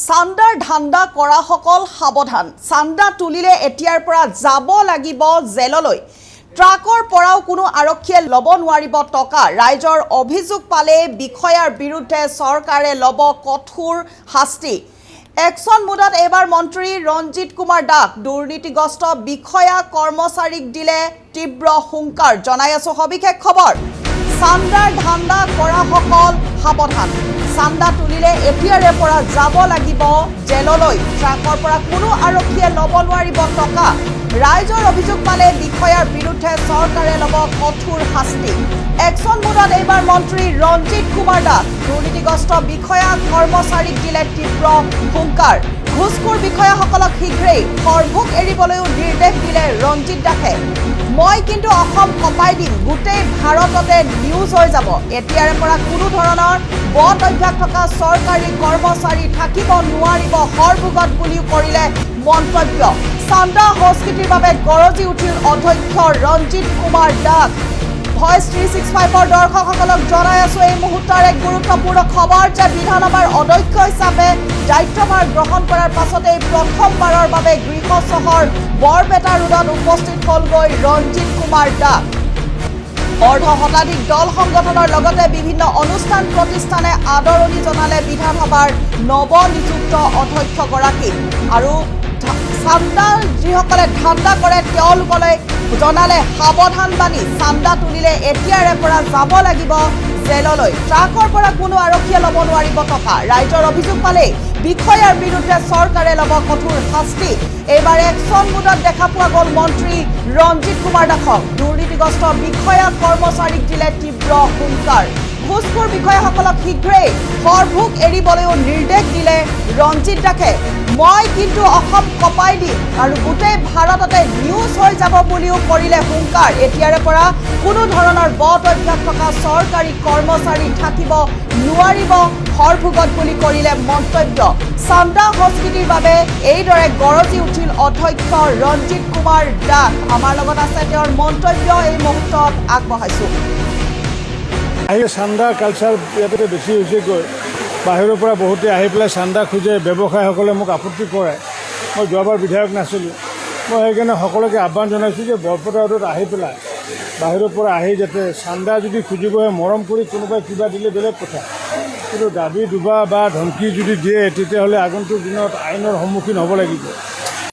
চান্দাৰ ধান্দা কৰা সকল সাৱধান। চান্দা তুলিলে এতিয়াৰ পৰা যাব লাগিব জেললৈ। ট্ৰাকৰ পৰাও কোনো আৰক্ষীয়ে ল'ব নোৱাৰিব টকা। ৰাইজৰ অভিযোগ পালে বিষয়াৰ বিৰুদ্ধে চৰকাৰে ল'ব কঠোৰ শাস্তি। একশ্যন মুডত এইবাৰ মন্ত্ৰী ৰঞ্জিত কুমাৰ দাস। দুৰ্নীতিগ্ৰস্ত বিষয়া কৰ্মচাৰীক দিলে তীব্ৰ হুংকাৰ। জনাই আছো সবিশেষ খবৰ। চান্দাৰ ধান্দা কৰা সকল সাৱধান। চান্দা তুলিলে এতিয়াৰে পৰা যাব লাগিব জেললৈ। ট্ৰাকৰ পৰা কোনো আৰক্ষীয়ে ল'ব নোৱাৰিব টকা। ৰাইজৰ অভিযোগ পালে বিষয়াৰ বিৰুদ্ধে চৰকাৰে ল'ব কঠোৰ শাস্তি। একশ্যন মুডত এইবাৰ মন্ত্ৰী ৰঞ্জিত কুমাৰ দাস। দুৰ্নীতিগ্ৰস্ত বিষয়া কৰ্মচাৰীক দিলে তীব্ৰ হুংকাৰ। ঘুষখোৰ বিষয়াসকলক শীঘ্ৰেই সৰভোগ এৰিবলৈও নিৰ্দেশ দিলে ৰঞ্জিত দাসে। মই কিন্তু অসম কপাই দিম, গোটেই ভাৰততে নিউজ হৈ যাব। এতিয়াৰে পৰা কোনো ধৰণৰ বদ অভ্যাস থকা চৰকাৰী কৰ্মচাৰী থাকিব নোৱাৰিব সৰভোগত বুলিও কৰিলে মন্তব্য। চান্দা সংস্কৃতিৰ বাবে গৰজি উঠিল অধ্যক্ষ ৰঞ্জিত কুমাৰ দাস। ভইচ 365ৰ দৰ্শকসকলক জনাই আছো এই মুহূৰ্তৰ এক গুৰুত্বপূৰ্ণ খবৰ যে বিধানসভাৰ অধ্যক্ষ হিচাপে দায়িত্বভাৰ গ্ৰহণ কৰাৰ পাছতেই প্ৰথমবাৰৰ বাবে গৃহ চহৰ বৰপেটা ৰোডত উপস্থিত হ'লগৈ ৰঞ্জিত কুমাৰ দাস। অৰ্ধ শতাধিক দল সংগঠনৰ লগতে বিভিন্ন অনুষ্ঠান প্ৰতিষ্ঠানে আদৰণি জনালে বিধানসভাৰ নৱনিযুক্ত অধ্যক্ষগৰাকীক। আৰু চান্দা যিসকলে ধান্দা কৰে তেওঁলোকলৈ জনালে সাৱধানবাণী। চান্দা তুলিলে এতিয়াৰে পৰা যাব লাগিব জেললৈ। ট্ৰাকৰ পৰা কোনো আৰক্ষীয়ে ল'ব নোৱাৰিব টকা। ৰাইজৰ অভিযোগ পালে বিষয়াৰ বিৰুদ্ধে চৰকাৰে ল'ব কঠোৰ শাস্তি। এইবাৰ একশ্যন মুডত দেখা পোৱা গ'ল মন্ত্ৰী ৰঞ্জিত কুমাৰ দাসক। দুৰ্নীতিগ্ৰস্ত বিষয়া কৰ্মচাৰীক দিলে তীব্ৰ হুংকাৰ। ঘুষখোৰ বিষয়াসকলক শীঘ্ৰেই সৰভোগ এৰিবলৈও নিৰ্দেশ দিলে ৰঞ্জিত দাসে। মই কিন্তু অসম কপাই দিম আৰু গোটেই ভাৰততে নিউজ হৈ যাব বুলিও কৰিলে হুংকাৰ। এতিয়াৰে পৰা কোনো ধৰণৰ বদ অভ্যাস থকা চৰকাৰী কৰ্মচাৰী থাকিব নোৱাৰিব সৰভোগত বুলি কৰিলে মন্তব্য। চান্দা সংস্কৃতিৰ বাবে এইদৰে গৰজি উঠিল অধ্যক্ষ ৰঞ্জিত কুমাৰ দাস। আমাৰ লগত আছে তেওঁৰ মন্তব্য এই মুহূৰ্তত আগবঢ়াইছো। চান্দা কালচাৰ ইয়াতে বেছি হৈছেগৈ। বাহিৰৰ পৰা বহুতে আহি পেলাই চান্দা খোজে, ব্যৱসায়ীসকলে মোক আপত্তি কৰে। মই যোৱাবাৰ বিধায়ক নাছিলোঁ। মই সেইকাৰণে সকলোকে আহ্বান জনাইছোঁ যে বৰপেটা ৰোডত আহি পেলাই বাহিৰৰ পৰা আহি যাতে চান্দা যদি খুজিবহে মৰম কৰি কোনোবাই কিবা দিলে বেলেগ কথা, কিন্তু দাবী দুবা বা ধমকি যদি দিয়ে তেতিয়াহ'লে আগন্তুক দিনত আইনৰ সন্মুখীন হ'ব লাগিব।